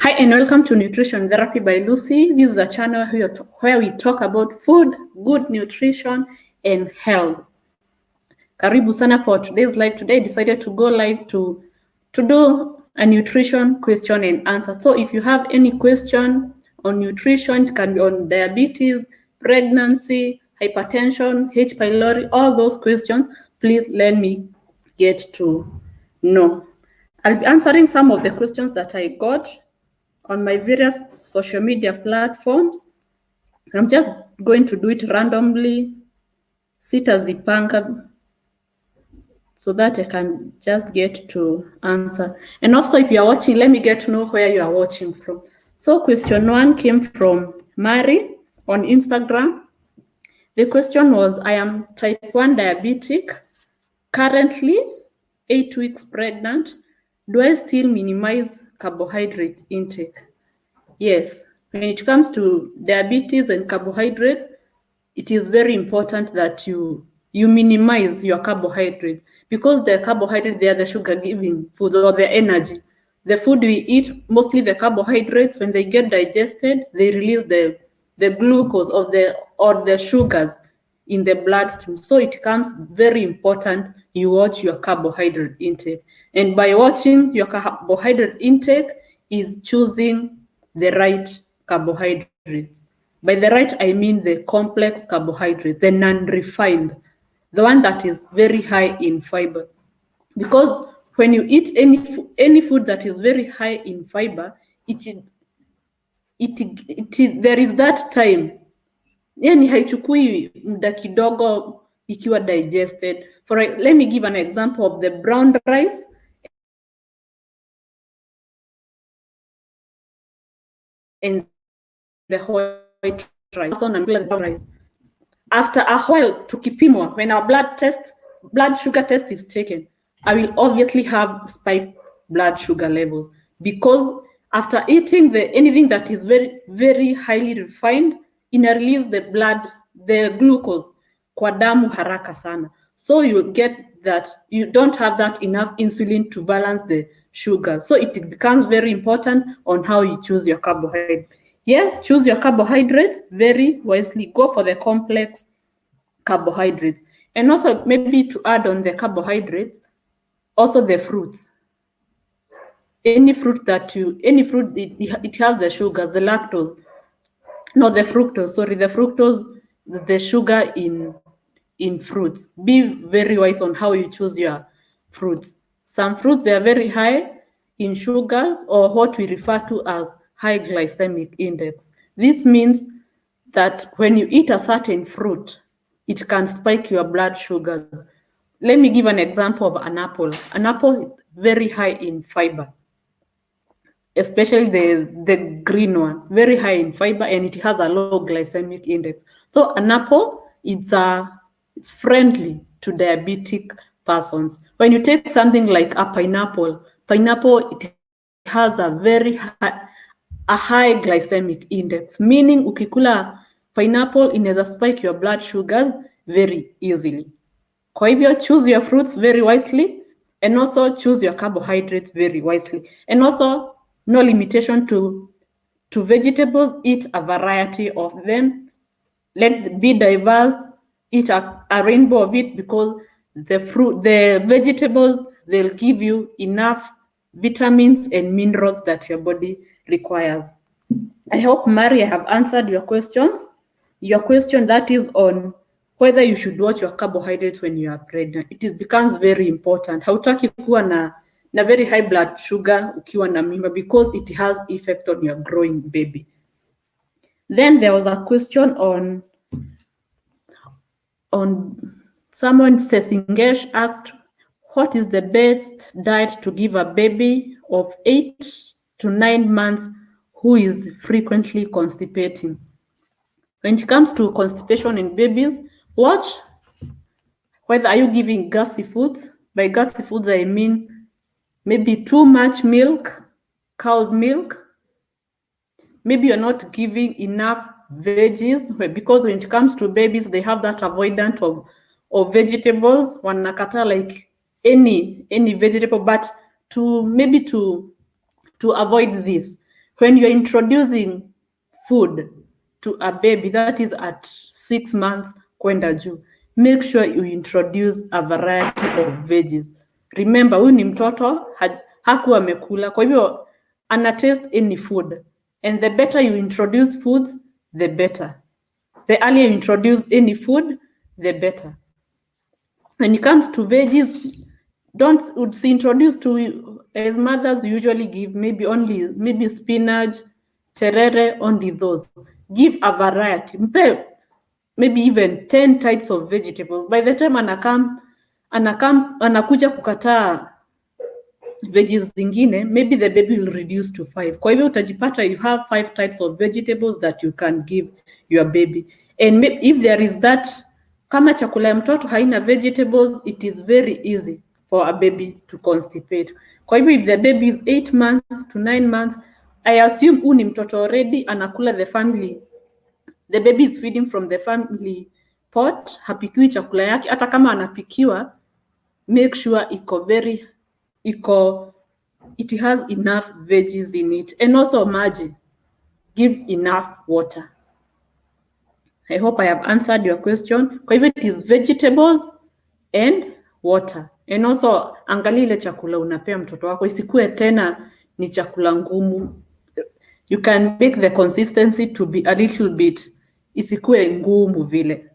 Hi and welcome to Nutrition Therapy by Lucy. This is a channel where we talk about food, good nutrition, and health. Karibu sana for today's live. Today I decided to go live to do a nutrition question and answer. So if you have any question on nutrition, it can be on diabetes, pregnancy, hypertension, H. pylori, all those questions, please let me get to know. I'll be answering some of the questions that I got on my various social media platforms. I'm just going to do it randomly, sitazipanga, so that I can just get to answer. And also, if you are watching, let me get to know where you are watching from. So question 1 came from Mary on Instagram. The question was, I am type 1 diabetic, currently 8 weeks pregnant. Do I still minimize carbohydrate intake? Yes, when it comes to diabetes and carbohydrates, it is very important that you minimize your carbohydrates, because the carbohydrates, they are the sugar-giving foods or the energy. The food we eat, mostly the carbohydrates, when they get digested, they release the glucose or the sugars in the bloodstream. So it becomes very important you watch your carbohydrate intake. And by watching your carbohydrate intake is choosing the right carbohydrates. By the right, I mean the complex carbohydrates, the non-refined, the one that is very high in fiber. Because when you eat any food that is very high in fiber, there is that time, yani haichukui muda kidogo ikiwa digested. Let me give an example of the brown rice and the white rice. After a while, tukipimwa, when our blood sugar test is taken, I will obviously have spiked blood sugar levels, because after eating anything that is very, very highly refined, release the glucose kwa damu haraka sana. So you'll get that you don't have that enough insulin to balance the sugar. So it becomes very important on how you choose your carbohydrate. Yes, choose your carbohydrates very wisely. Go for the complex carbohydrates. And also, maybe to add on the carbohydrates, also the fruits. Any fruit, it has the sugars, the lactose, no, the fructose, sorry, the fructose, the sugar in fruits. Be very wise on how you choose your fruits. Some fruits, they are very high in sugars, or what we refer to as high glycemic index. This means that when you eat a certain fruit, it can spike your blood sugars. Let me give an example of an apple. An apple is very high in fiber, especially the green one, very high in fiber, and it has a low glycemic index. So an apple, it's friendly to diabetic persons. When you take something like a pineapple, it has a very high glycemic index, meaning ukikula pineapple inaweza spike your blood sugars very easily. Kwa hivyo, choose your fruits very wisely, and also choose your carbohydrates very wisely. And also, no limitation to vegetables. Eat a variety of them. Be diverse. Eat a rainbow of it, because the vegetables, they'll give you enough vitamins and minerals that your body requires. I hope, Mary, I have answered your questions. Your question that is on whether you should watch your carbohydrates when you are pregnant. It becomes very important. Hautaki kuwa na very high blood sugar ukiwa na mimba, because it has effect on your growing baby. Then there was a question on someone, Sesingesh asked, what is the best diet to give a baby of 8 to 9 months who is frequently constipating? When it comes to constipation in babies, watch whether are you giving gassy foods. By gassy foods, I mean maybe too much milk, cow's milk. Maybe you're not giving enough veggies, because when it comes to babies, they have that avoidance of vegetables. Wanakata like any vegetable, but to avoid this, when you're introducing food to a baby that is at 6 months kwenda juu, make sure you introduce a variety of veggies. Remember, huyu ni mtoto hakuwa amekula, kwa hivyo ana taste any food, and the better you introduce foods, the better. The earlier you introduce any food, the better. When it comes to veggies, don't introduce to, as mothers usually give maybe spinach, terere, only those. Give a variety. Maybe even 10 types of vegetables. By the time anakuja kukataa veggies zingine, maybe the baby will reduce to 5. Kwa hivyo utajipata you have 5 types of vegetables that you can give your baby. And if there is that, kama chakula ya mtoto haina vegetables, it is very easy for a baby to constipate. Kwa hivyo if the baby is 8 months to 9 months, I assume ni mtoto already anakula the baby is feeding from the family pot, hapikiwi chakula yake. Hata kama anapikiwa, make sure it has enough veggies in it, and also maji. Give enough water. I hope I have answered your question. Kwa hivyo it is vegetables and water, and also angalia ile chakula unapea mtoto wako isikue tena ni chakula ngumu. You can make the consistency to be a little bit, isikue ngumu vile.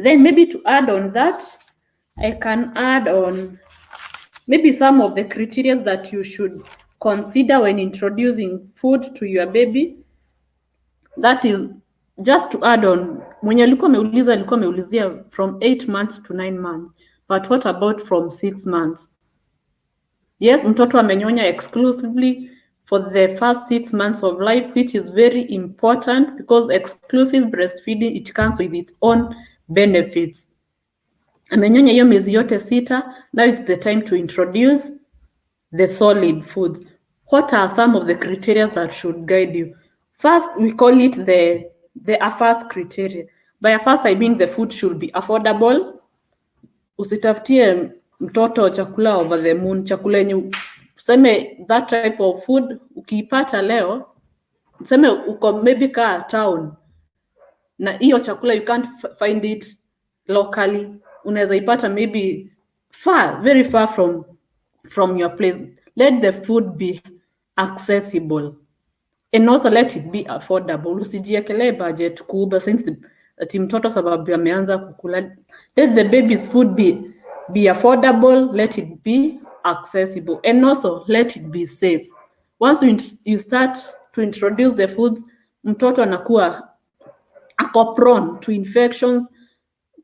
Then maybe to add on that, I can add on maybe some of the criteria that you should consider when introducing food to your baby. That is just to add on, mwenye alikuwa ameulizia from 8 months to 9 months, but what about from 6 months? Yes, mtoto amenyonya exclusively for the first 6 months of life, which is very important because exclusive breastfeeding, it comes with its own benefits. Amenyonya hiyo miezi yote 6, now it's the time to introduce the solid foods. What are some of the criteria that should guide you? First, we call it the AFAS criteria. By AFAS, I mean the food should be affordable. Usitafutie mtoto chakula over the moon, chakula yenye useme that type of food ukiipata leo, useme uko maybe ka town na hiyo chakula you can't find it locally, unaweza ipata maybe very far from your place. Let the food be accessible, and also let it be affordable. Usijiekelee budget kubwa since ati mtoto sababu ameanza kukula. Let the baby's food be affordable, let it be accessible, and also let it be safe. Once you start to introduce the foods, mtoto anakuwa ako prone to infections,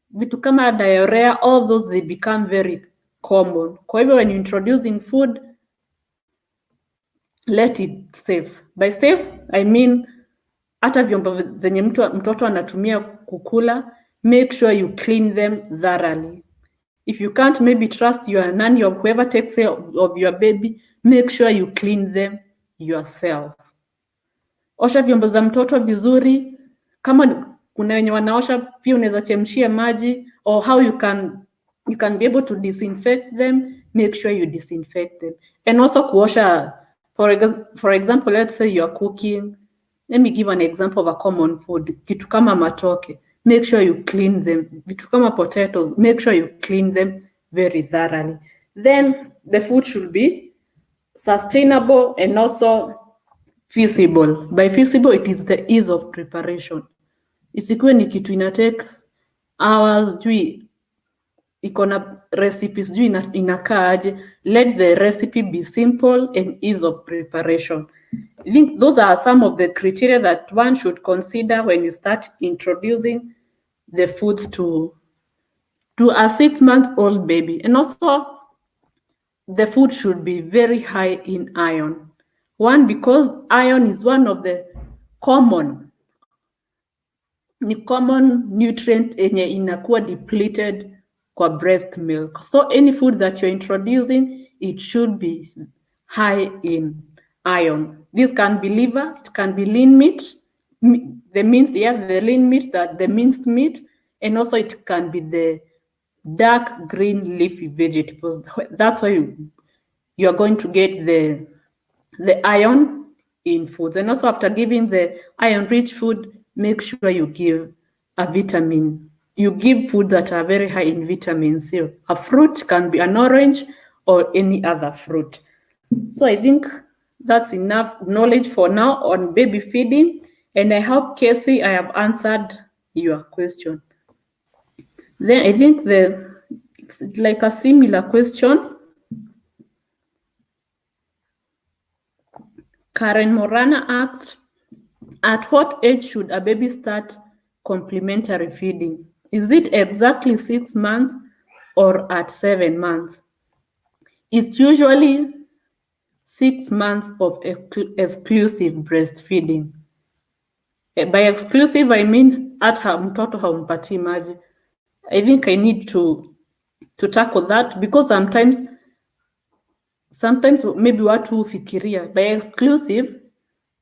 vitu kama diarrhea, all those they become very common. Kwa hivyo when you introducing food, let it safe. By safe, I mean hata vyombo zenye mtoto anatumia kukula, make sure you clean them thoroughly. If you can't maybe trust your nanny or whoever takes care of your baby, make sure you clean them yourself. Osha vyombo za mtoto vizuri. Kama kuna wenye wanaosha, pia unaweza chemshia maji, or how you can be able to disinfect them, make sure you disinfect them. And also kuosha, for example, let's say you are cooking. Let me give an example of a common food. Kitu kama matoke, make sure you clean them. Vitu kama potatoes, make sure you clean them very thoroughly. Then the food should be sustainable and also feasible. By feasible, it is the ease of preparation. Isikuwe ni kitu inatake hours, jui iko na recipes, jui inakaa aje. Let the recipe be simple and ease of preparation. I think those are some of the criteria that one should consider when you start introducing the foods to a 6-month-old baby. And also, the food should be very high in iron. One, because iron is one of the common nutrient yenye inakuwa depleted kwa breast milk. So any food that you're introducing, it should be high in iron. This can be liver, it can be lean meat, the lean meat, the minced meat, and also it can be the dark green leafy vegetables. That's why you are going to get the iron in foods. And also after giving the iron-rich food, make sure you give a vitamin. You give food that are very high in vitamin C. A fruit can be an orange or any other fruit. So I think that's enough knowledge for now on baby feeding. And I hope, Casey, I have answered your question. Then I think it's like a similar question. Karen Morana asked, at what age should a baby start complementary feeding? Is it exactly 6 months or at 7 months? It's usually 6 months of exclusive breastfeeding. By exclusive, I mean hata mtoto haumpatii maji. I think I need to tackle that because sometimes maybe watu hufikiria by exclusive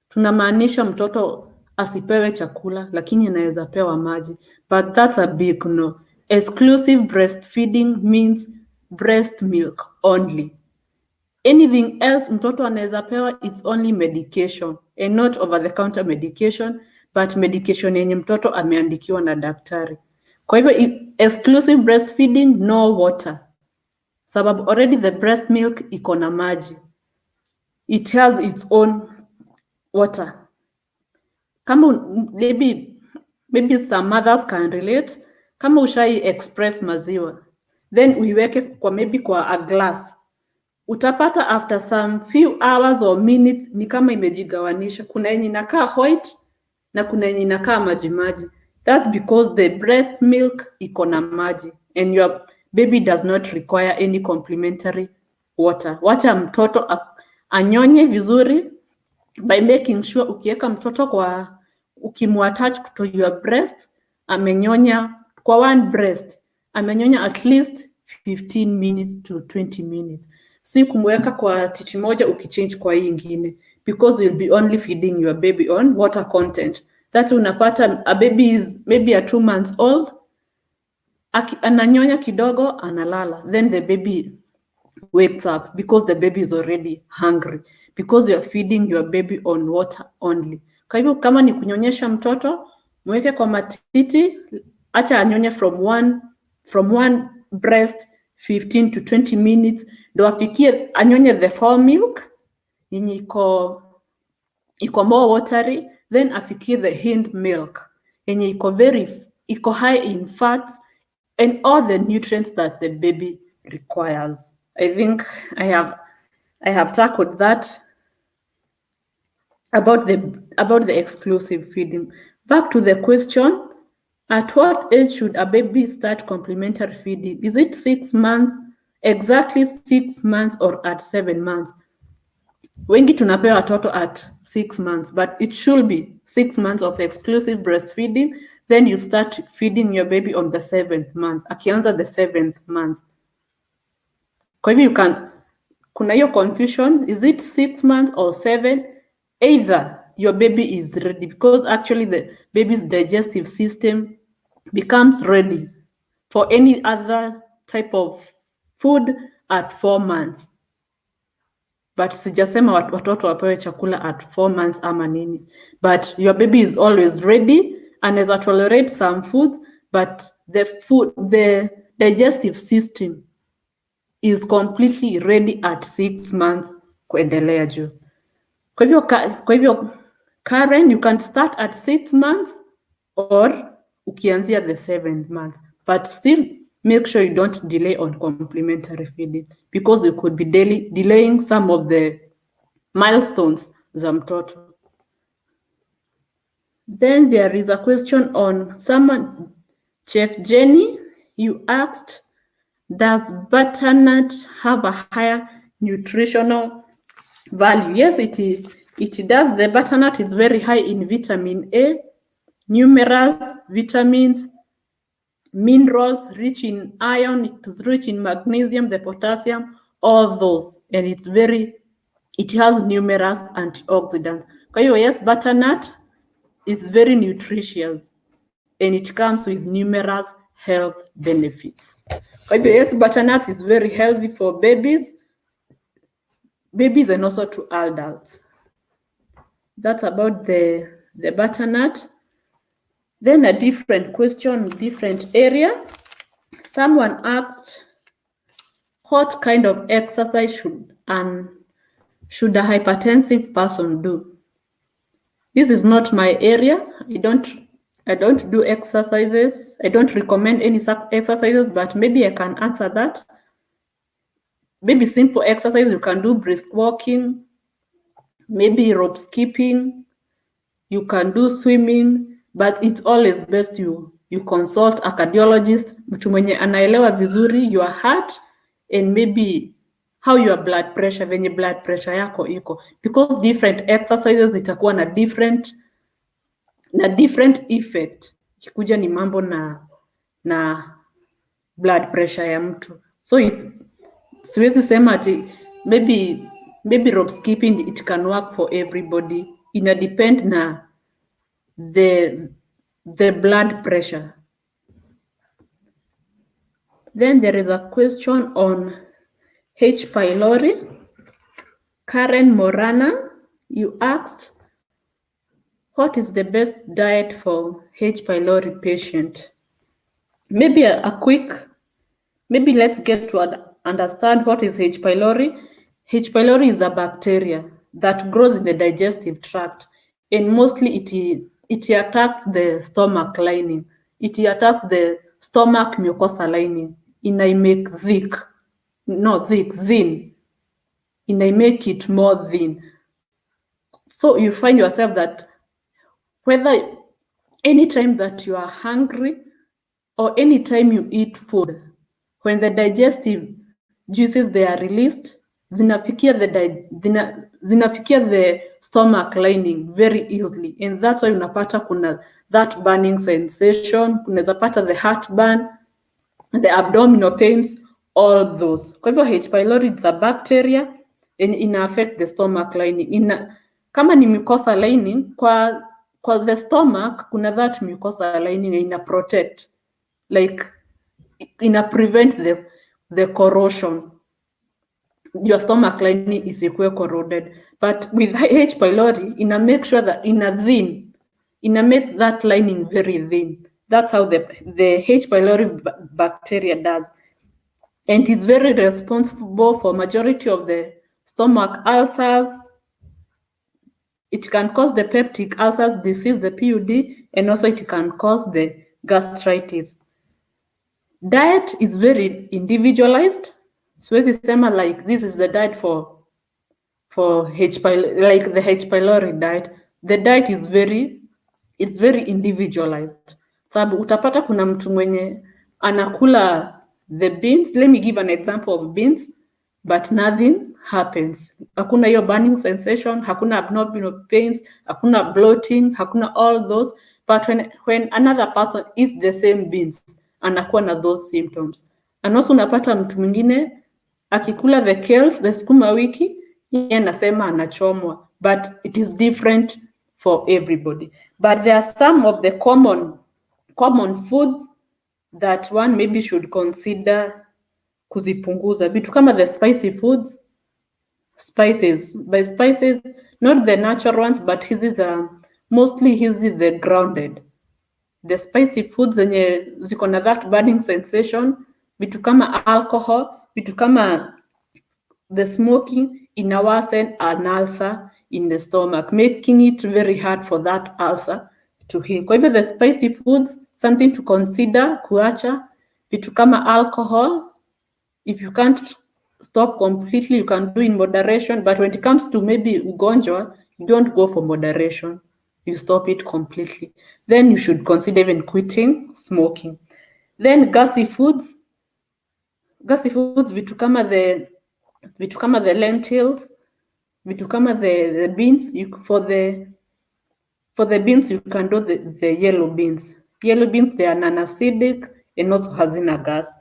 tunamaanisha mtoto asipewe chakula lakini anaweza pewa maji, but that's a big no. Exclusive breastfeeding means breast milk only. Anything else mtoto anaweza pewa, it's only medication and not over the counter medication, but medication yenye mtoto ameandikiwa na daktari. Kwa hivyo exclusive breastfeeding, no water, sababu already the breast milk iko na maji, it has its own water. Kama maybe some mothers can relate, kama ushai express maziwa then uiweke kwa maybe kwa a glass, utapata after some few hours or minutes ni kama imejigawanisha, kuna yenye inakaa white na kuna yenye inakaa maji. That's because the breast milk iko na maji and your baby does not require any complementary water. Wacha mtoto anyonye vizuri by making sure ukiweka mtoto ukimuattach to your breast, amenyonya kwa one breast, amenyonya at least 15 minutes to 20 minutes. Si kumweka kwa titi moja ukichange kwa hii ingine, because you'll be only feeding your baby on water content. That unapata a baby is maybe a 2 months old, ananyonya kidogo, analala, then the baby wakes up because the baby is already hungry, because you're feeding your baby on water only. Kwa hivyo kama ni kunyonyesha mtoto, mweke kwa matiti, acha anyonye from one breast 15 to 20 minutes, ndo afikie anyonye the full milk yenye iko more watery, then afikie the hind milk yenye iko high in fats and all the nutrients that the baby requires. I think I have tackled that about the exclusive feeding. Back to the question, at what age should a baby start complementary feeding? Is it 6 months, exactly 6 months, or at 7 months? Wengi tunapewa watoto at 6 months, but it should be 6 months of exclusive breastfeeding, then you start feeding your baby on the 7th month, akianza the 7th month. Kwa hivyo kuna hiyo confusion, is it 6 months or 7? Either your baby is ready, because actually the baby's digestive system becomes ready for any other type of food at 4 months. But sijasema watoto wapewe chakula at 4 months ama nini. But your baby is always ready and as tolerate some foods, but the digestive system is completely ready at 6 months kuendelea juu. Kwa hivyo Karen, you can start at 6 months or ukianzia the 7th month, but still make sure you don't delay on complementary feeding, because you could be delaying some of the milestones za mtoto. Then there is a question on someone, Chef Jenny, you asked, does butternut have a higher nutritional value? Yes, it does. The butternut is very high in vitamin A, numerous vitamins, minerals, rich in iron, it is rich in magnesium, the potassium, all those, and it has numerous antioxidants. Kwa hiyo yes, butternut is very nutritious and it comes with numerous health benefits. Kwa hivyo yes, butternut is very healthy for babies and also to adults. That's about the butternut. Then a different question, different area. Someone asked, what kind of exercise should a hypertensive person do? This is not my area. I don't do exercises. I don't recommend any exercises, but maybe I can answer that. Maybe simple exercise, you can do brisk walking, maybe rope skipping, you can do swimming, but it's always best you consult a cardiologist, mtu mwenye anaelewa vizuri your heart and maybe how your blood pressure, venye blood pressure yako iko, because different exercises itakuwa na different effect. Ikikuja ni mambo na blood pressure ya mtu, so siwezi sema ati maybe rope skipping it can work for everybody, ina depend na the blood pressure. Then there is a question on H. pylori. Karen Morana, you asked, what is the best diet for H. pylori patient? Maybe maybe let's get to understand what is H. pylori. H. pylori is a bacteria that grows in the digestive tract, and mostly it attacks the stomach lining. It attacks the stomach mucosa lining. Make thin. Make it more thin. So you find yourself that whether anytime that you are hungry or anytime you eat food, when the digestive juices they are released, zinafikia the stomach lining very easily, and that's why unapata kuna that burning sensation, kunaweza pata the heartburn, the abdominal pains, all those. Kwa hivyo H. pylori is a bacteria and ina affect the stomach lining. Kama ni mucosa lining, kwa the stomach kuna that mucosa lining ina protect, like ina prevent the corrosion. Your stomach lining isikuwe corroded, but with H. pylori ina make sure that ina make that lining very thin. That's how the H. pylori bacteria does, and it's very responsible for majority of the stomach ulcers. It can cause the peptic ulcers disease, the PUD, and also it can cause the gastritis. Diet is very individualized. So it is similar, like this is the diet for H. pylori, like the H. pylori diet. The diet is very individualized. Sababu utapata kuna mtu mwenye anakula the beans. Let me give an example of beans, but nothing happens. Hakuna hiyo burning sensation, hakuna abdominal pains, hakuna bloating, hakuna all those. But when another person eats the same beans, anakuwa na those symptoms. And also unapata mtu mwingine akikula the kales, the sukuma wiki, yeye anasema anachomwa, but it is different for everybody. But there are some of the common foods that one maybe should consider kuzipunguza. Vitu kama the spicy foods, spices. By spices, not the natural ones, but mostly the grounded. The spicy foods zenye ziko na that burning sensation, vitu kama alcohol, vitu kama the smoking, ina worsen an ulcer in the stomach, making it very hard for that ulcer to heal. Kwa hivyo the spicy foods, something to consider kuacha. Vitu kama alcohol, if you can't stop completely, you can do in moderation, but when it comes to maybe ugonjwa, you don't go for moderation, you stop it completely. Then you should consider even quitting smoking. Then gassy foods, vitu kama the lentils, vitu kama the beans. For the beans, you can do the yellow beans. Yellow beans, they are non-acidic and also hazina gas.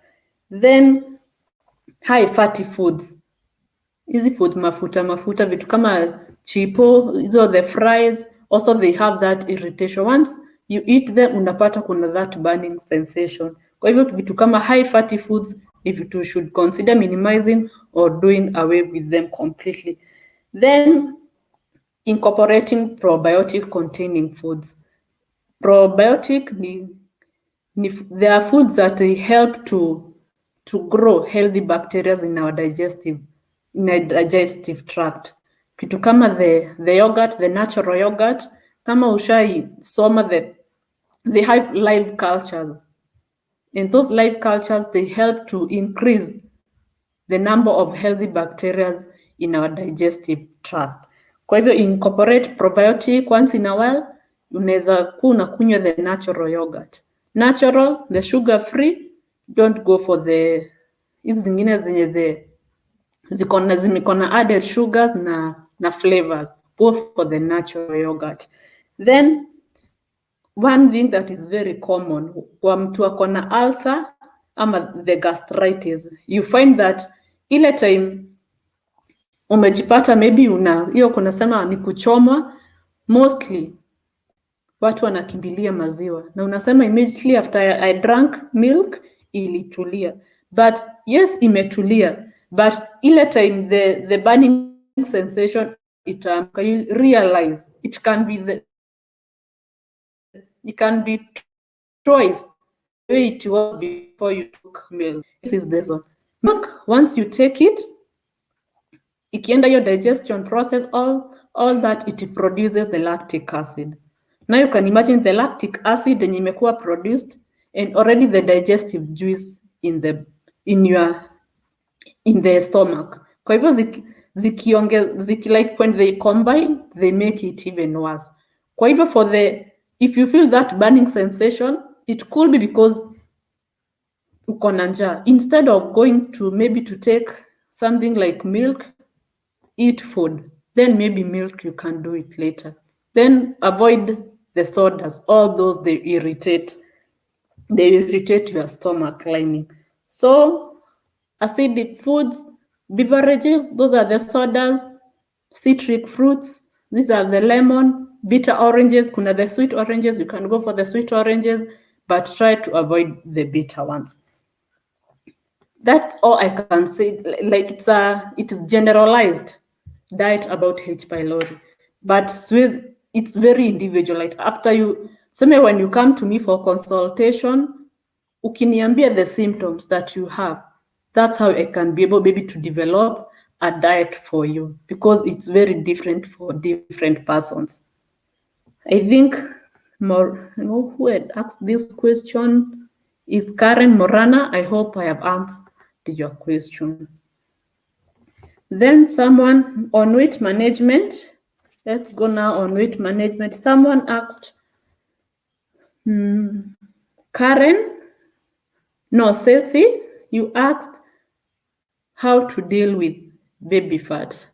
Then high fatty foods, easy food, mafuta, vitu kama chipo, hizo the fries, also they have that irritation. Once you eat them, unapata kuna that burning sensation. Kwa hivyo vitu kama high fatty foods, if you should consider minimizing or doing away with them completely. Then incorporating probiotic containing foods. Probiotic they are foods that they help to grow healthy bacteria in our digestive tract. Kitu kama the yogurt, the natural yogurt, kama ushaisoma the high live cultures. And those live cultures, they help to increase the number of healthy bacteria in our digestive tract. Kwa hivyo incorporate probiotic once in a while. Unaweza kuwa unakunywa the natural yogurt. Natural, the sugar free, don't go for the hizi zingine zenye ziko na added sugars na flavors. Go for the natural yogurt. Then one thing that is very common kwa mtu ako na ulcer ama the gastritis, you find that ile time umejipata maybe hiyo kunasema ni kuchomwa, mostly watu wanakimbilia maziwa na unasema immediately after I drank milk ilitulia. But yes, imetulia, but ile time the burning sensation you realize it can be twice the way it was before you took milk. This is the reason. Milk, once you take it, ikienda your digestion process, all that, it produces the lactic acid. Now you can imagine the lactic acid yenye imekuwa produced and already the digestive juice in the stomach. Kwa hivyo like when they combine, they make it even worse. Kwa hivyo if you feel that burning sensation, it could be because uko na njaa. Instead of going to maybe to take something like milk, eat food. Then maybe milk, you can do it later. Then avoid the sodas. All those, they irritate your stomach lining. So acidic foods, beverages, those are the sodas, citric fruits, these are the lemon, bitter oranges. Kuna the sweet oranges, you can go for the sweet oranges, but try to avoid the bitter ones. That's all I can say. Like it is generalized diet about H. pylori, but it's very individual. Like when you come to me for consultation, ukiniambia the symptoms that you have, that's how I can be able maybe to develop a diet for you, because it's very different for different persons. I think who had asked this question is Karen Morana. I hope I have answered your question. Then someone on weight management. Let's go now on weight management. Someone asked, Ceci, you asked how to deal with baby fat.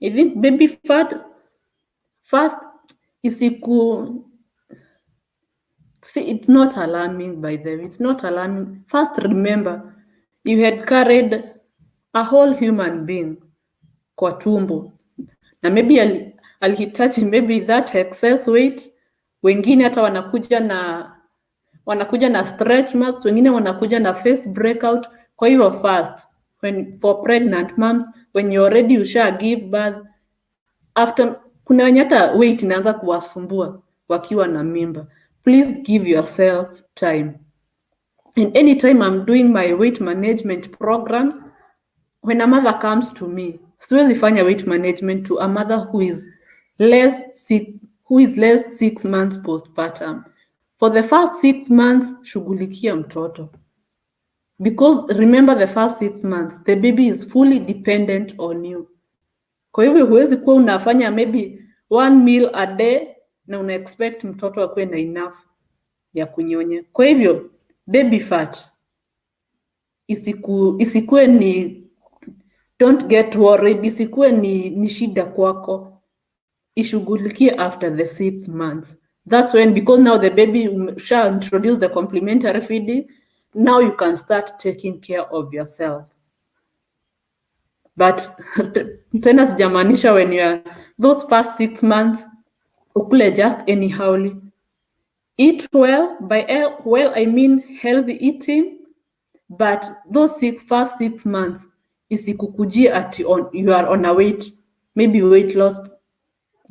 I think baby fat, first, it's not alarming, by the way. It's not alarming. First, remember, you had carried a whole human being kwa tumbo. Na maybe alihitaji maybe that excess weight. Wengine hata wanakuja na stretch marks, wengine wanakuja na face breakout. Kwa hiyo first, for pregnant moms, when you already give birth, after kuna wenye hata weight inaanza kuwasumbua wakiwa na mimba. Please give yourself time. And anytime I'm doing my weight management programs, when a mother comes to me, siwezi fanya weight management to a mother who is less 6 months postpartum. For the first 6 months, shughulikia mtoto. Because remember, the first 6 months, the baby is fully dependent on you. Kwa hivyo huwezi kuwa unafanya maybe 1 meal a day na una expect mtoto akuwe na enough ya kunyonya. Kwa hivyo baby fat isikuwe ni, don't get worried, isikuwe ni shida kwako. Ishughulikie after the 6 months. That's when, because now the baby shall introduce the complementary feeding, now you can start taking care of yourself. But tena sijamaanisha when you are those first 6 months ukule just anyhowly. Eat well. By well, I mean healthy eating. But those first 6 months isikukujie ati you are on a weight maybe weight loss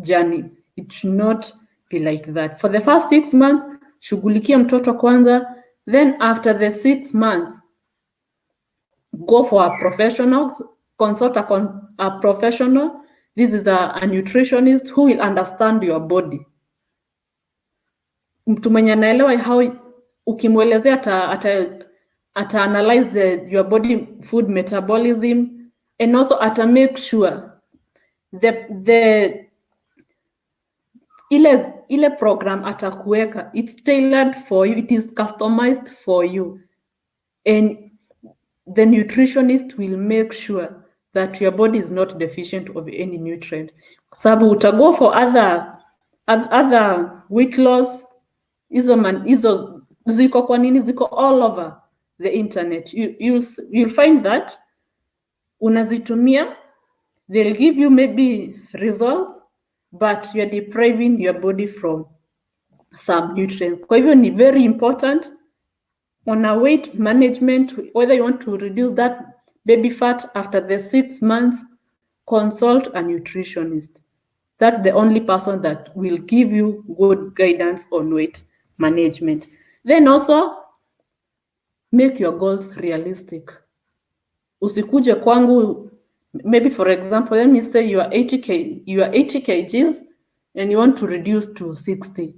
journey. It should not be like that. For the first 6 months, shughulikia mtoto kwanza, then after the 6 months, go for a professional, consult a professional. This is a nutritionist who will understand your body. Mtu mwenye anaelewa how ukimwelezea ata analyze your body food metabolism, and also ata make sure ile program atakuweka, it's tailored for you, it is customized for you, and the nutritionist will make sure that your body is not deficient of any nutrient. Sababu utago for other weight loss, hizo ziko kwa nini, ziko all over the internet. You'll find that unazitumia, they'll give you maybe results, but you're depriving your body from some nutrients. Kwa hivyo ni very important on a weight management, whether you want to reduce that baby fat after the 6 months, consult a nutritionist. That's the only person that will give you good guidance on weight management. Then also make your goals realistic. Usikuje kwangu, maybe for example, let me say you are 80 kgs and you want to reduce to 60.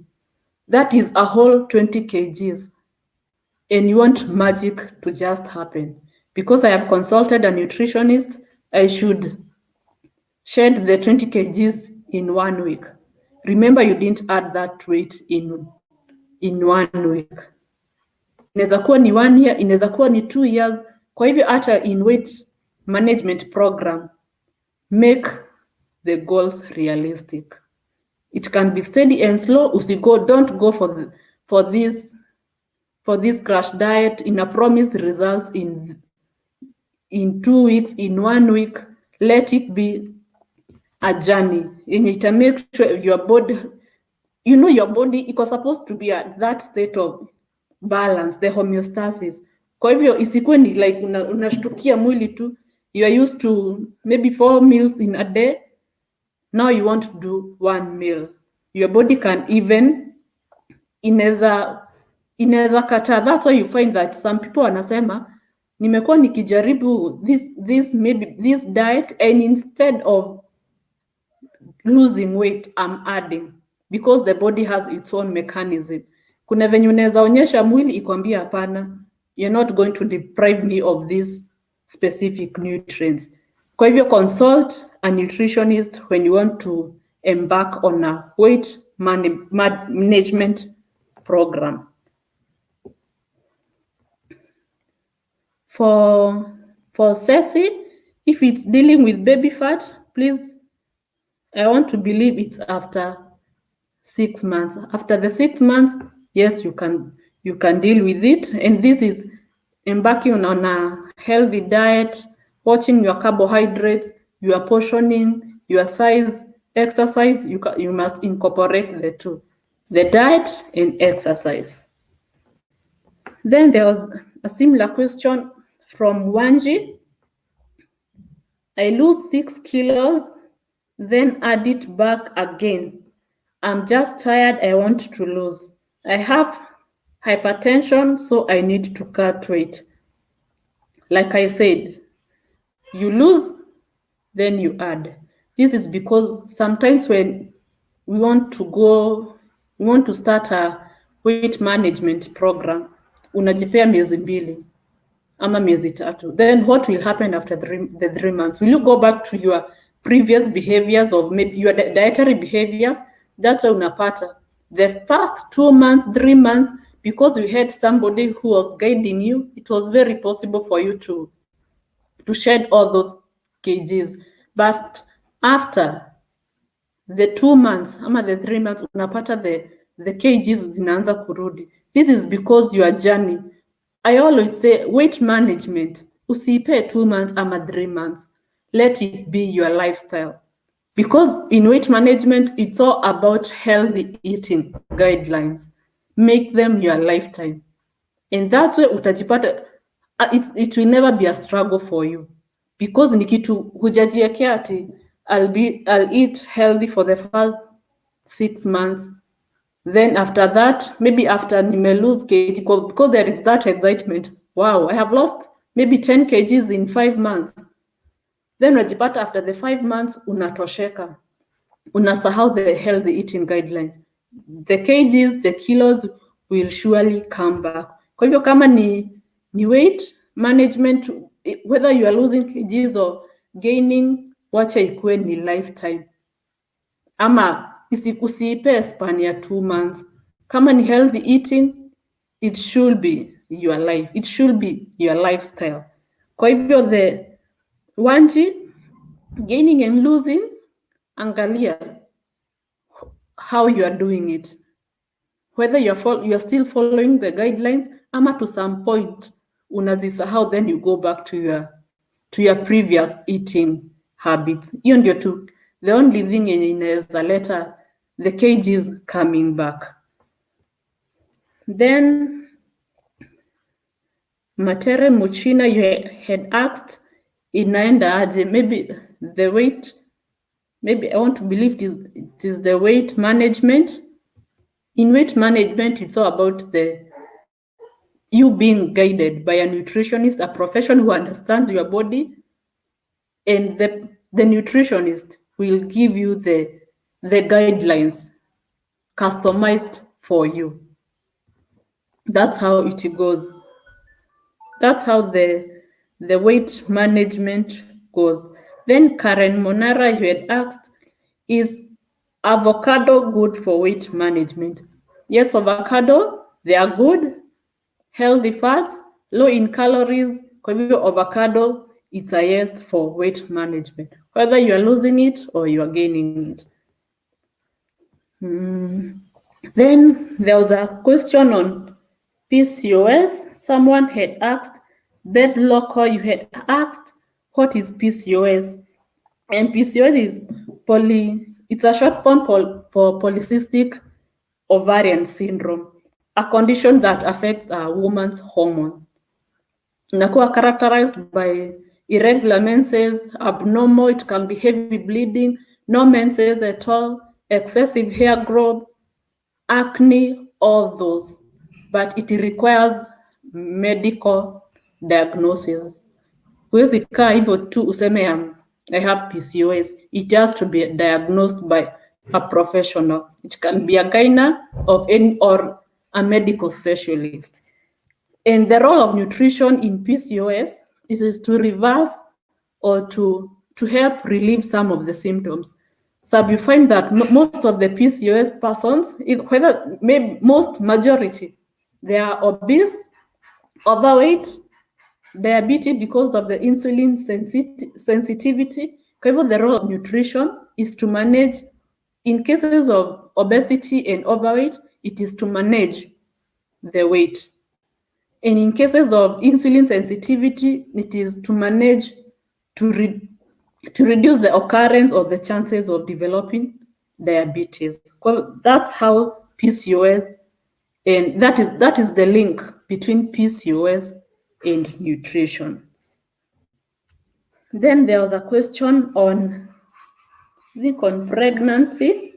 That is a whole 20 kgs. And you want magic to just happen. Because I have consulted a nutritionist, I should shed the 20 kgs in 1 week. Remember, you didn't add that weight in 1 week. Inaweza kuwa ni 1 year, inaweza kuwa ni 2 years. Kwa hivyo hata in weight management program, make the goals realistic. It can be steady and slow. Don't go for this crash diet in a promised results in 2 weeks, in 1 week. Let it be a journey. And it can make sure your body, your body is supposed to be at that state of balance, the homeostasis. Kwa hivyo isikuwe ni like unashtukia mwili tu, you are used to maybe 4 meals in a day, now you want to do 1 meal. Your body can even inaweza kataa. That's why you find that some people wanasema nimekuwa nikijaribu this diet, and instead of losing weight I'm adding, because the body has its own mechanism. Kuna venye unaweza onyesha mwili ikwambia hapana, you're not going to deprive me of these specific nutrients. Kwa hivyo consult a nutritionist when you want to embark on a weight management program. For Ceci, if it's dealing with baby fat, please, I want to believe it's after 6 months. After the 6 months, yes, you can deal with it. And this is embarking on a healthy diet, watching your carbohydrates, your portioning, your size, exercise. You must incorporate the two, the diet and exercise. Then there was a similar question from Wanji. I lose 6 kilos, then add it back again. I'm just tired, I want to lose. I have hypertension, so I need to cut weight. Like I said, you lose, then you add. This is because sometimes when we want to start a weight management program, unajipea miezi 2 ama miezi 3. Then what will happen after the 3 months? Will you go back to your previous behaviors of maybe your dietary behaviors? That's why unapata the first 2 months, 3 months, because you had somebody who was guiding you, it was very possible for you to shed all those kgs. But after the 2 months ama the 3 months, unapata the kgs zinaanza kurudi. This is because your journey. I always say weight management, usipe 2 months ama 3 months. Let it be your lifestyle. Because in weight management, it's all about healthy eating guidelines. Make them your lifetime. And that way utajipata, it will never be a struggle for you. Because ni kitu hujajiwekea ati I'll eat healthy for the first 6 months. Then after that, maybe after nime lose kg, because there is that excitement. Wow, I have lost maybe 10 kgs in 5 months. Then unajipata after the 5 months unatosheka. Unasahau the healthy eating guidelines. The kgs, the kilos will surely come back. Kwa hivyo kama ni weight management, whether you are losing kgs or gaining, wacha ikuwe ni lifetime. Ama usiipe span ya 2 months. Kama ni healthy eating, it should be your life. It should be your lifestyle. Kwa hivyo the Wanji, gaining and losing, angalia how you are doing it. Whether you are still following the guidelines, ama to some point unazisahau, then you go back to your previous eating habits. Hiyo ndio tu the only thing yenye inaweza leta the kgs coming back. Then Matere Muchina, you had asked, inaenda aje? Maybe the weight, maybe I want to believe it is the weight management. In weight management, it's all about you being guided by a nutritionist, a professional who understands your body, and the nutritionist will give you the guidelines customized for you. That's how it goes. That's how the weight management goes. Then Karen Monara, you had asked, is avocado good for weight management? Yes, avocado, they are good, healthy fats, low in calories. Kwa hivyo avocado, it's a yes for weight management, whether you are losing it or you are gaining it. Then there was a question on PCOS. Someone had asked, Beth Loco, you had asked, what is PCOS? And PCOS is it's a short form for polycystic ovarian syndrome, a condition that affects a woman's hormone. Inakuwa characterized by irregular menses, abnormal, it can be heavy bleeding, no menses at all, excessive hair growth, acne, all those. But it requires medical diagnosis. Huwezi kaa hivyo tu useme I have PCOS. It has to be diagnosed by a professional. It can be a gynae or a medical specialist. And the role of nutrition in PCOS is to reverse or to help relieve some of the symptoms. So you find that most of the PCOS persons, majority, they are obese, overweight, diabetes because of the insulin sensitivity. However, the role of nutrition is to manage, in cases of obesity and overweight, it is to manage the weight. And in cases of insulin sensitivity, it is to manage, to reduce the occurrence or the chances of developing diabetes. Well, that's how PCOS, and that is the link between PCOS and nutrition. Then there was a question on pregnancy.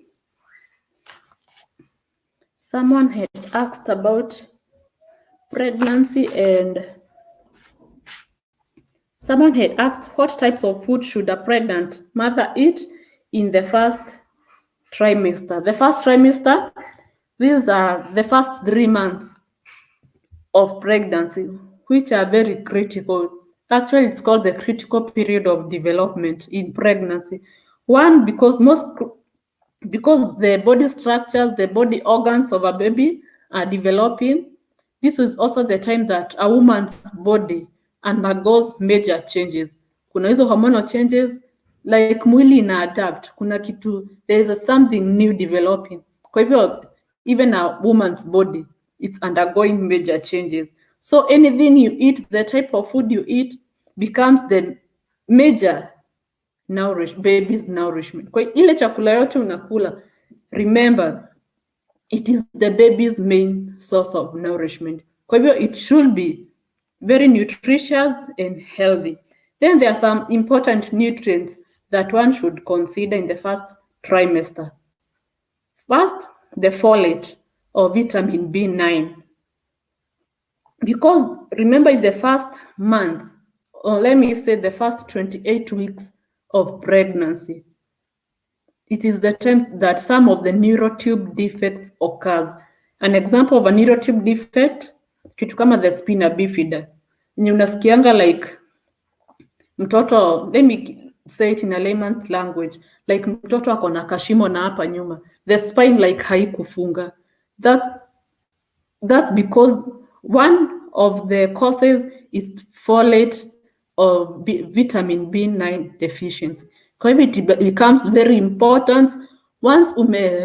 Someone had asked about pregnancy, and someone had asked what types of food should a pregnant mother eat in the first trimester. The first trimester, these are the first 3 months of pregnancy, which are very critical. Actually, it's called the critical period of development in pregnancy. One, because the body structures, the body organs of a baby are developing. This is also the time that a woman's body undergoes major changes. Kuna hizo hormonal changes, like mwili ina adapt. There is something new developing. Kwa hivyo, even a woman's body, it's undergoing major changes. So anything you eat, the type of food you eat, becomes the major baby's nourishment. Kwa ile chakula yote unakula, remember, it is the baby's main source of nourishment. Kwa hivyo, it should be very nutritious and healthy. Then there are some important nutrients that one should consider in the first trimester. First, the folate or vitamin B9. Because remember, in the first month, or let me say the first 28 weeks of pregnancy, it is the time that some of the neurotube defects occurs. An example of a neurotube defect, kitu kama the spina bifida, yenye unasikianga like mtoto, let me say it in a layman's language, like mtoto ako na kashimo na hapa nyuma, the spine like haikufunga. That's because one of the causes is folate or vitamin B9 deficiency. Kwa hivyo it becomes very important once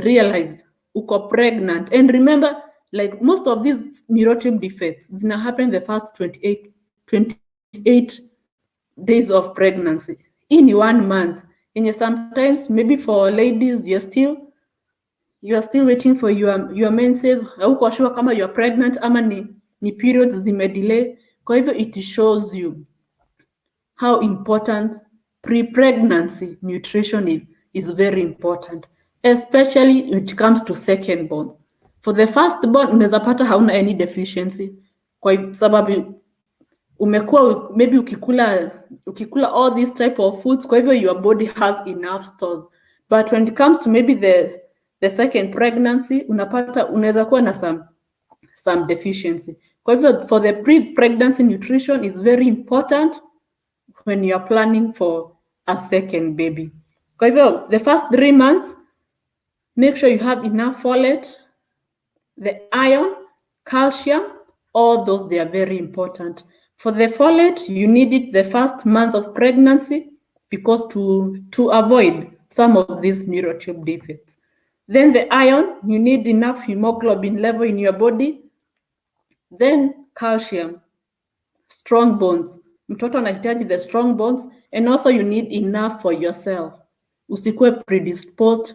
realize uko pregnant. And remember, like most of these neurotube defects zina happen the first 28 days of pregnancy. In 1 month. And sometimes maybe for ladies you are still waiting for your menses, hauko sure kama you are pregnant ama ni periods zimedelay. Kwa hivyo it shows you how important pre-pregnancy nutrition is very important, especially when it comes to second born. For the first born unaweza pata hauna any deficiency kwa sababu umekuwa maybe ukikula all these type of foods, kwa hivyo your body has enough stores. But when it comes to maybe the second pregnancy, unaweza kuwa na some deficiency. Kwa hivyo for the pre-pregnancy nutrition is very important when you are planning for a second baby. Kwa hivyo the first 3 months, make sure you have enough folate, the iron, calcium, all those, they are very important. For the folate, you need it the first month of pregnancy because to avoid some of these neurotube defects. Then the iron, you need enough hemoglobin level in your body. Then calcium, strong bones. Mtoto anahitaji the strong bones, and also you need enough for yourself. Usikue predisposed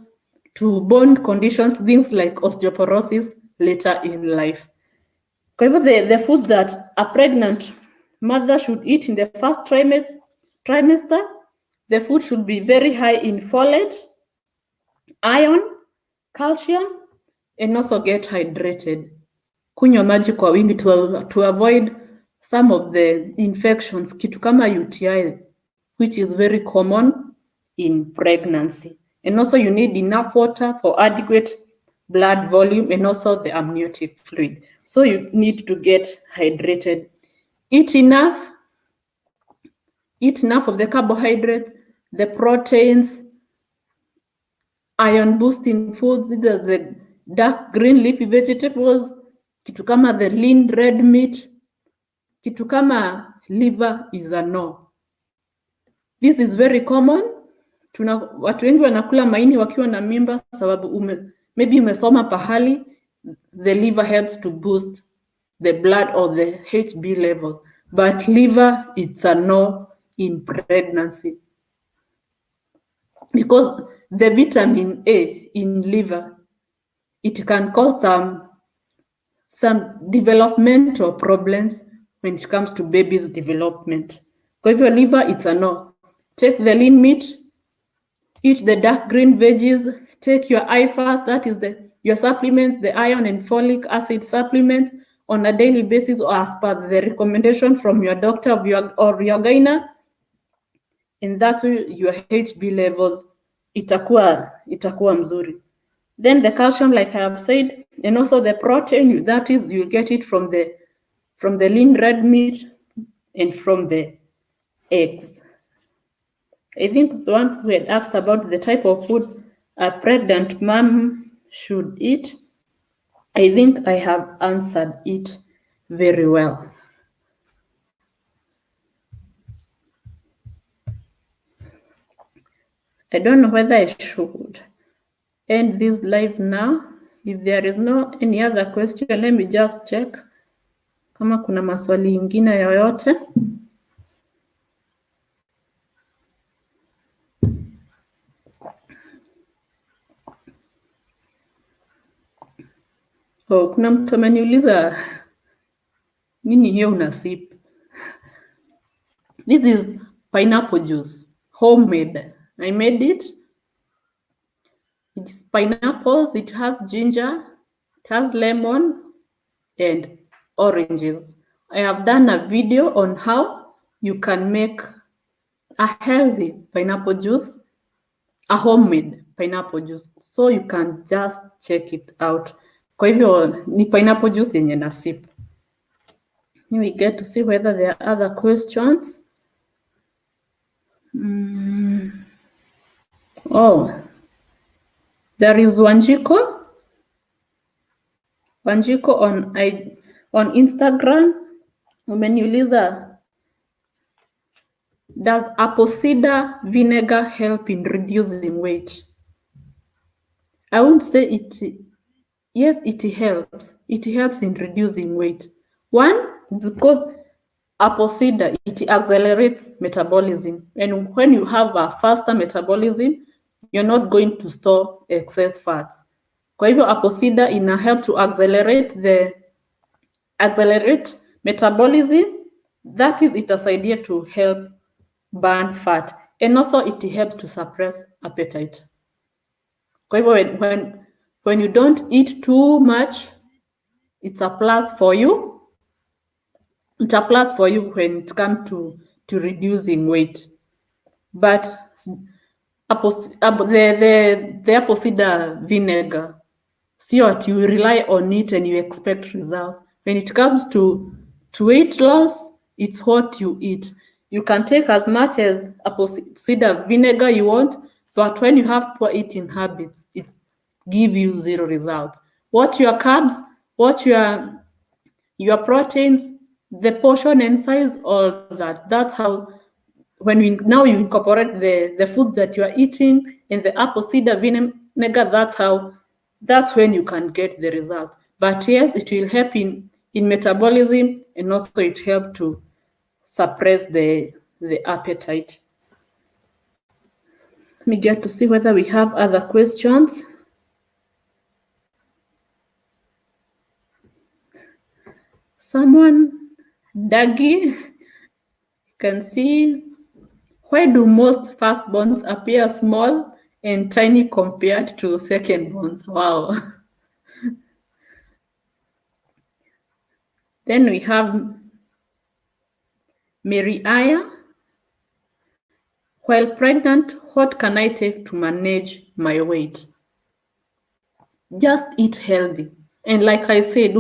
to bone conditions, things like osteoporosis later in life. Kwa hivyo the foods that a pregnant mother should eat in the first trimester, the food should be very high in folate, iron, calcium, and also get hydrated. Kunywa maji kwa wingi to avoid some of the infections, kitu kama UTI, which is very common in pregnancy. And also you need enough water for adequate blood volume and also the amniotic fluid. So you need to get hydrated. Eat enough of the carbohydrates, the proteins, iron boosting foods, the dark green leafy vegetables, kitu kama the lean red meat, kitu kama liver is a no. This is very common. Watu wengi wanakula maini wakiwa na mimba sababu maybe umesoma pahali the liver helps to boost the blood or the HB levels, but liver, it's a no in pregnancy because the vitamin A in liver, it can cause some developmental problems when it comes to baby's development. Kwa hivyo liver, it's a no. Take the lean meat, eat the dark green veggies, take your IFAS, that is your supplements, the iron and folic acid supplements on a daily basis or as per the recommendation from your doctor or your gyna. And that way your HB levels itakuwa mzuri. Then the calcium, like I have said, and also the protein, that is, you get it from the lean red meat and from the eggs. I think the one who had asked about the type of food a pregnant mom should eat, I think I have answered it very well. I don't know whether I should end this live now. If there is no any other question, let me just check kama kuna maswali ingine yoyote. Oh, kuna mtu ameniuliza nini hiyo una sip? This is pineapple juice, homemade. I made it. It's pineapples, it has ginger, it has lemon and oranges. I have done a video on how you can make a healthy pineapple juice, a homemade pineapple juice. So you can just check it out. Kwa hivyo ni pineapple juice yenye na sip. We get to see whether there are other questions. Oh, there is Wanjiko on Instagram. Umeniuliza, does apple cider vinegar help in reducing weight? I won't say it. Yes, it helps. It helps in reducing weight. One, because apple cider, it accelerates metabolism. And when you have a faster metabolism, you're not going to store excess fats. Kwa hivyo apple cider ina help to accelerate metabolism. That is, itasaidia to help burn fat. And also it helps to suppress appetite. Kwa hivyo when you don't eat too much, it's a plus for you. It's a plus for you when it comes to reducing weight. But the apple cider vinegar, see what you rely on it and you expect results. When it comes to weight loss, it's what you eat. You can take as much as apple cider vinegar you want, but when you have poor eating habits, it gives you zero results. Watch your carbs, watch your proteins, the portion and size, all that. That's how, when you incorporate the foods that you are eating in the apple cider vinegar, that's when you can get the result. But yes, it will help in metabolism, and also it helps to suppress the appetite. Let me get to see whether we have other questions. Someone, Dagi, you can see, why do most firstborns appear small and tiny compared to secondborns? Wow. Then we have Mary Aya. While pregnant, what can I take to manage my weight? Just eat healthy. And like I said,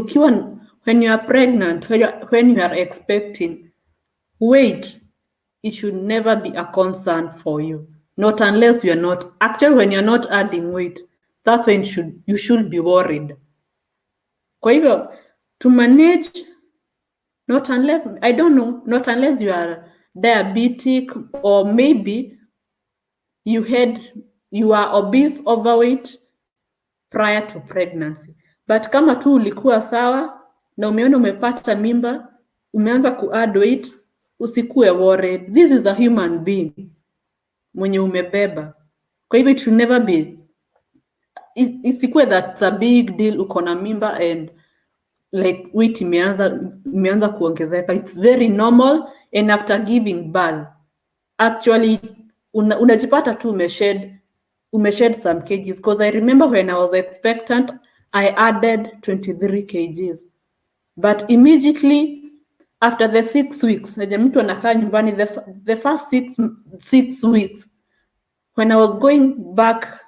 when you are pregnant, when you are expecting, weight, it should never be a concern for you. Not unless you are not. Actually, when you're not adding weight, that's when you should be worried. Kwa hivyo, to manage, not unless you are diabetic, or maybe you are obese, overweight prior to pregnancy. But kama tu ulikuwa sawa na umeona umepata mimba, umeanza ku-add weight, usikue worried. This is a human being mwenye umebeba. Kwa hivyo it should never be, isikue that's a big deal uko na mimba and like weight imeanza kuongezeka. It's very normal, and after giving birth, actually unajipata tu umeshed some kgs, because I remember when I was expectant, I added 23 kgs. But immediately after the 6 weeks, mtu anakaa nyumbani, the first 6 weeks, when I was going back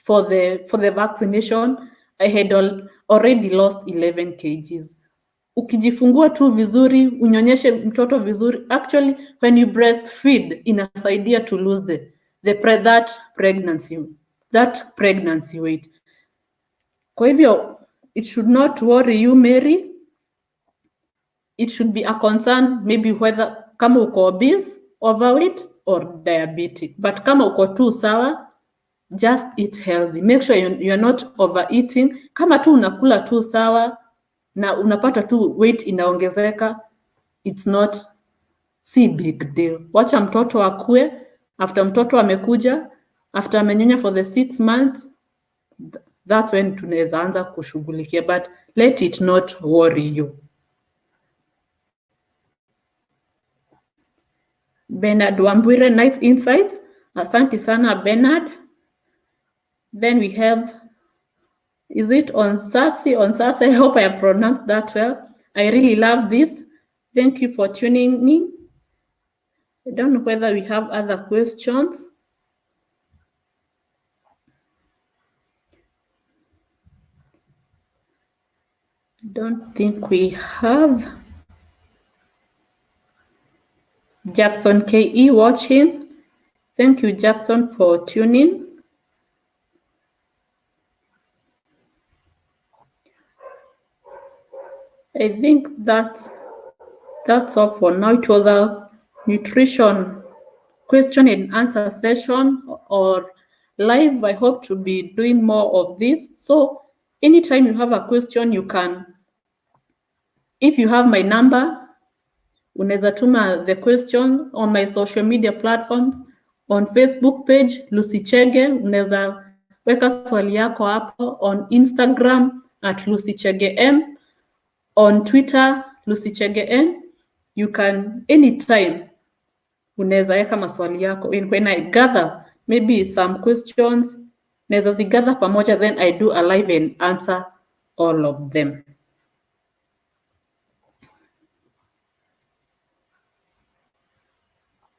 for the vaccination, I had already lost 11 kgs. Ukijifungua tu vizuri, unyonyeshe mtoto vizuri. Actually, when you breastfeed, inasaidia to lose that pregnancy weight. Kwa hivyo, it should not worry you, Mary. It should be a concern, maybe whether kama uko obese, overweight, or diabetic. But kama uko tu sawa, just eat healthy. Make sure you're not overeating. Kama tu unakula tu sawa na unapata tu weight inaongezeka, it's not si big deal. Wacha mtoto akue. After mtoto amekuja, after amenyonya for the 6 months, that's when tunaweza anza kushughulikia, but let it not worry you. Bernard Wambwire, nice insights. Asante sana Bernard. Then we have, is it Onsasi? Onsasi, I hope I have pronounced that well. I really love this. Thank you for tuning in. I don't know whether we have other questions. Don't think we have. Jackson KE watching. Thank you, Jackson, for tuning. I think that's all for now. It was a nutrition question and answer session or live. I hope to be doing more of this. So anytime you have a question, you can, if you have my number, unaweza tuma the question on my social media platforms. On Facebook page Lucy Chege, unaweza weka swali yako hapo. On Instagram at Lucy Chege M. On Twitter Lucy Chege N. You can anytime unaweza weka maswali yako. When I gather maybe some questions, naweza zigather pamoja, then I do a live and answer all of them.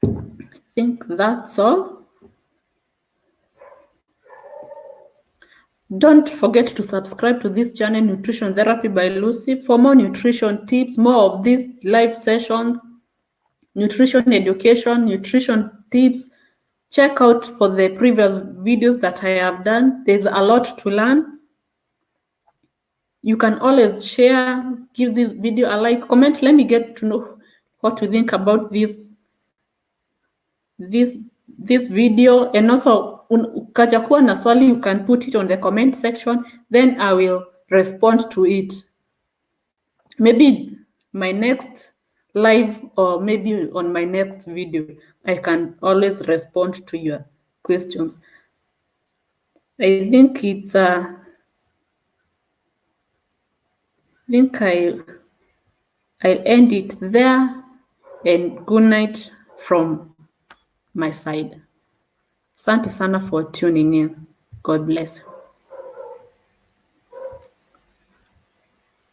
I think that's all. Don't forget to subscribe to this channel, Nutrition Therapy by Lucy, for more nutrition tips, more of these live sessions, nutrition education, nutrition tips. Check out for the previous videos that I have done. There's a lot to learn. You can always share, give this video a like, comment. Let me get to know what you think about this video. And also, ukaja kuwa na swali, you can put it on the comment section, then I will respond to it. Maybe my next live or maybe on my next video, I can always respond to your questions. I think it's I think I'll end it there, and good night from my side. Asante sana for tuning in. God bless you.